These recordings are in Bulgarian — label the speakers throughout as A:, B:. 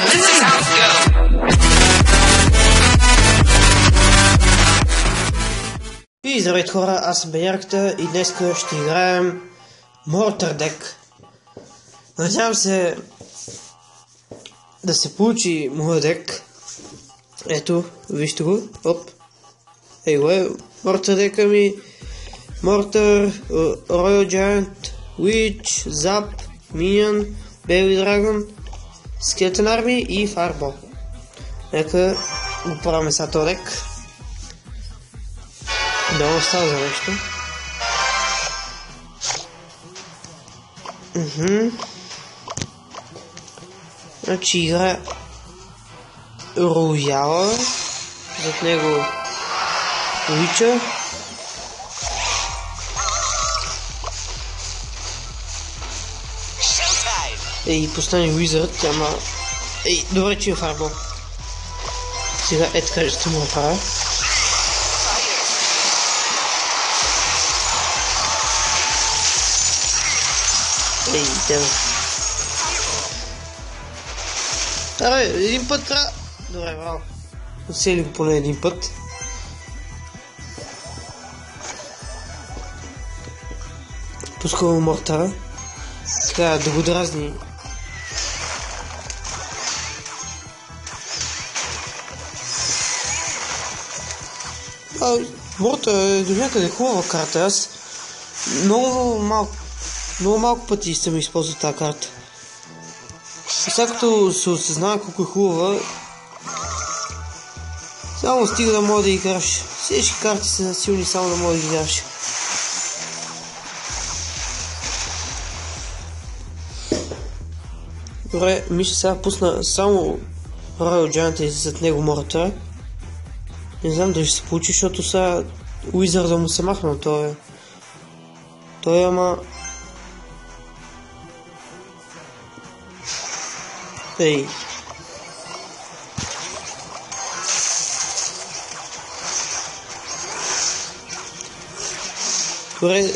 A: this is how it goes.
B: И здравейте хора, аз съм Бенярката и днес ще играем Mortar Deck. Надявам се да се получи моят дек. Ето, вижте го. Оп. Ей го е. Mortar Deck ми. Mortar, Royal Giant, Witch, Zap, Minion, Baby Dragon, Skeleton Army и Fireball. Нека го правим сега този дек. Да остава за нещо. Значи игра Рояла. Зад него Witcher. Ей, постане Wizard, ама... Ей, добре, че е Fireball. Сега е така ще му направя. Ей, идем. Абе, един път трябва... Добре, браво. Усели го поне един път. Пускаме мортара. Така да го дразни. Морта е до някъде хубава карта. Аз много малко пъти съм използвал тази карта. Сега като се осъзнава колко е хубава, само стига да мога да играш. Всички карти са силни, само да мога да играш. Добре, мисля сега пусна само Royal Giant и зад него Mortar. Не знам дали ще се получи, защото сега Wizard му се махна. Той е ама... Ей. Добре,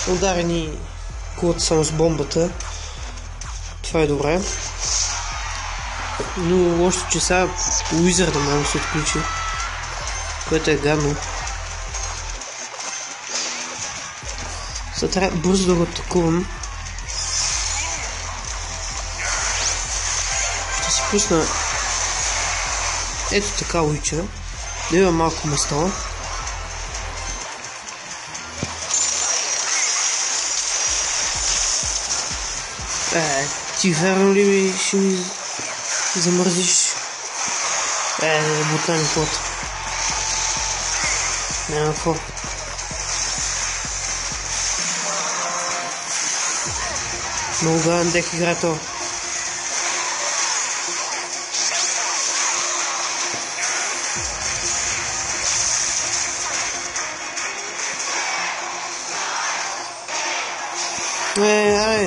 B: удари ни кулата само с бомбата. Това е добре. Но лошо, че сега Wizard може да се отключи. Което е гадно. Сега трябва бързо да го атакувам. Ще си пусна ето така Witcher. Да има малко место. Ти верно ли ми ще ми замързиш? Бутна ми плата. Няма какво. Много гаден дек игра това.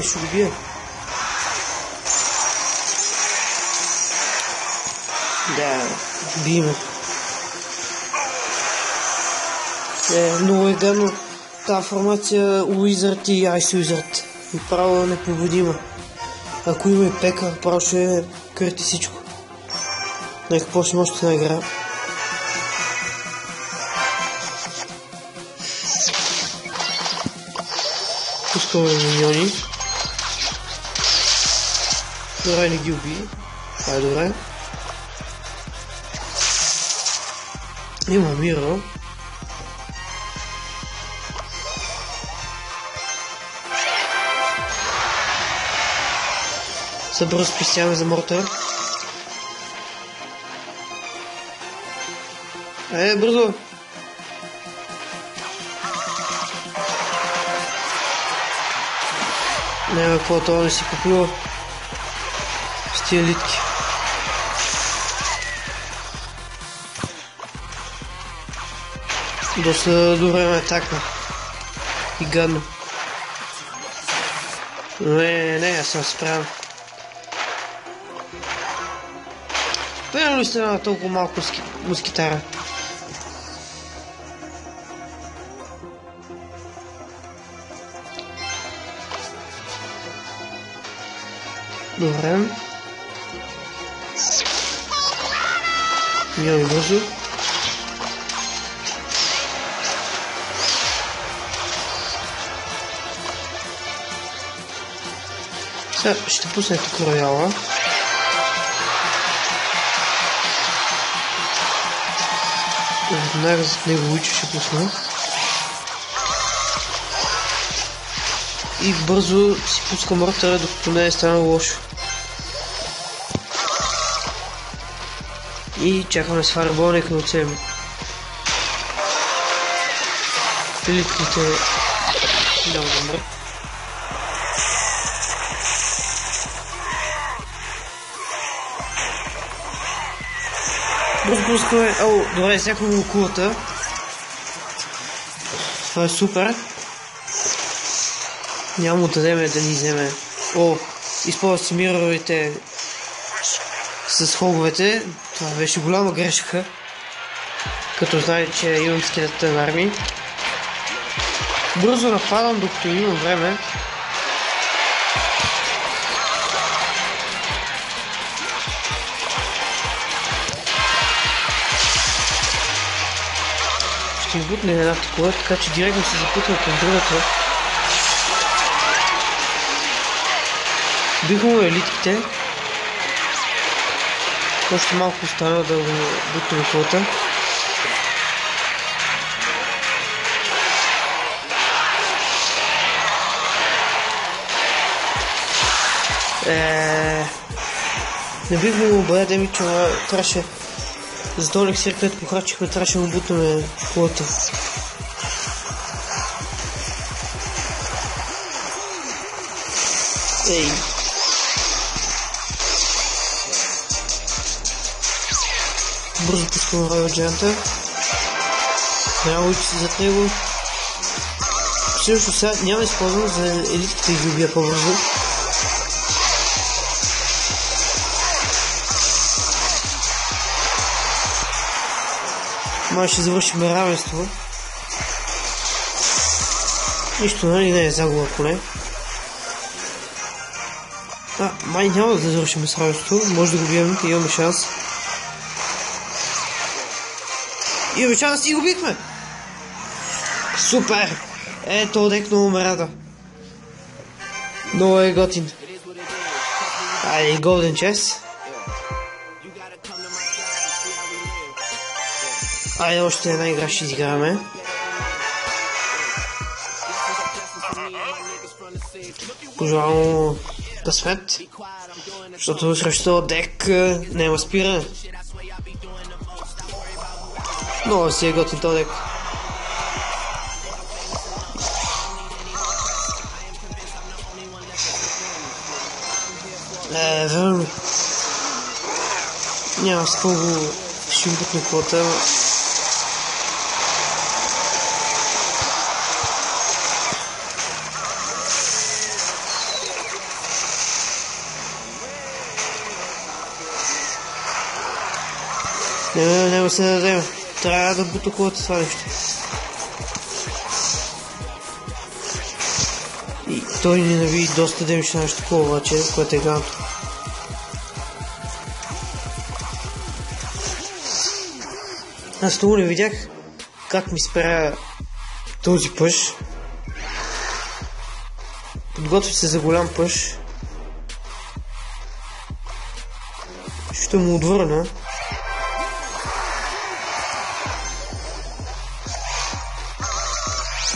B: Ще го бия. Да, биме. Много е гадно тази формация Wizard и Ice Wizard. Направо непобедима. Ако има и пека, право ще кръти всичко. Нека почнем още една игра. Пускаме миньони. Добре, не ги уби. Това е добре. Има Миро. Събързо спестяваме за Mortar. Бързо! Няма какво това не си купува. С тия литки. Доста добре ме атакна. И гадно. Не, аз съм справен. Верно ли сте на толкова малко мускитара? Добре. Минаваме бързо. Сега ще пусне тук рояла. Веднага зад него Уичи ще пусна. И бързо си пуска мортъра, докато не е станало лошо. И чакаме с фарбол, нека да оцелим. Елитките няма да умрат. Бързо пускаме. Добре, взехме му кулата. Това е супер. Няма му дадеме да ни вземе. Използват си мировете с хоговете. Това беше голяма грешка. Като знае, че имам скелетен армии. Бързо нападам, докато имам време. Ще ми бутне една такова, така че директно се запутвам към другата. Бихме му елитките. Още малко остана да го бутнем колата. Не бихме му бъде ми, че трябваше за този еликсир, където похарчихме, трябваше да му бутнем колата. Ей! Бързо пускам Royal Giant. Няма Уичи си зад него. Също сега няма използвам за елитките и ги убия по-бързо. Май ще завършим равенство. Нищо, нали не е загуба поне. Май няма да завършим с равенството. Може да го бием, имаме шанс. Имаме шанс и го бихме! Супер! Този дек много ме рада. Много е готин. Айде, Golden Chess. Айде, още една игра ще изиграме. Пожелавам късмет, защото срещу този дек няма спиране. Много си е готин този дек. Верно. Няма с какво ще бутне колата. Няма се да дадем. Трябва да бута колата това нещо. И той ни нави доста демиш на нещо такова, обаче, което е ганто. Аз това не видях как ми спря този пъш. Подготви се за голям пъш. Ще му отвърна.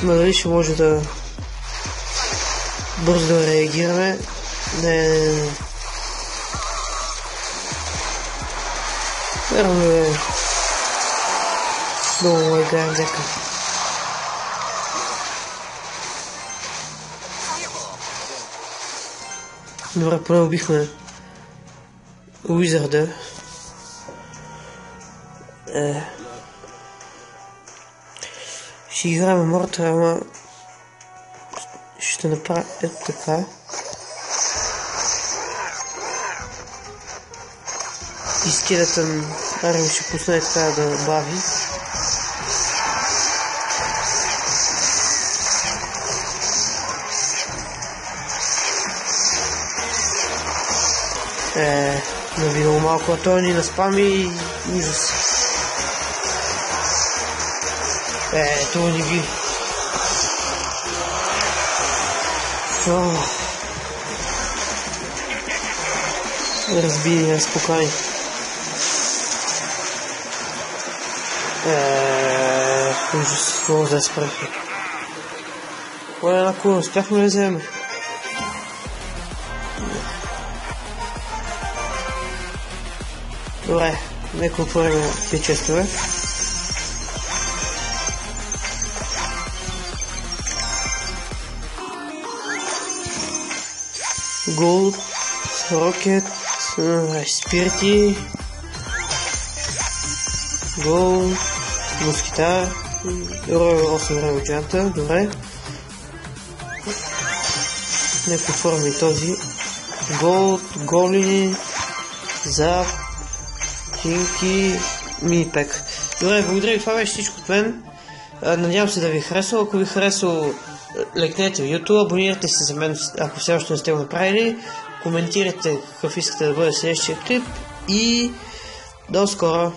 B: Но дали ще може да бързо да реагираме. Не. Верно е. Много играем дека. Добре, поне убихме Уизарда. Ще играем Мортър, ама ще направя ето така. И скелетън армия ще пусне така да бави. Навидало малко, а той ни наспами и ужас. Това ни ги. Разби, разпокай. Ужас, какво да спрехме. Кой една кула, успяхме ли вземе? Добре, нека отворим тия честове. Голд, рокет, спирти, голд, москитар, Royal 8 време джанта, добре. Нека отворим и този. Голд, голини, зап, кинки, мини-пек. Добре, благодаря ви, това беше всичко от мен. Надявам се да ви е харесало. Ако ви е харесало, лекнете в YouTube, абонирайте се за мен, ако все още не сте го направили. Коментирайте какъв искате да бъде следващия клип и до скоро!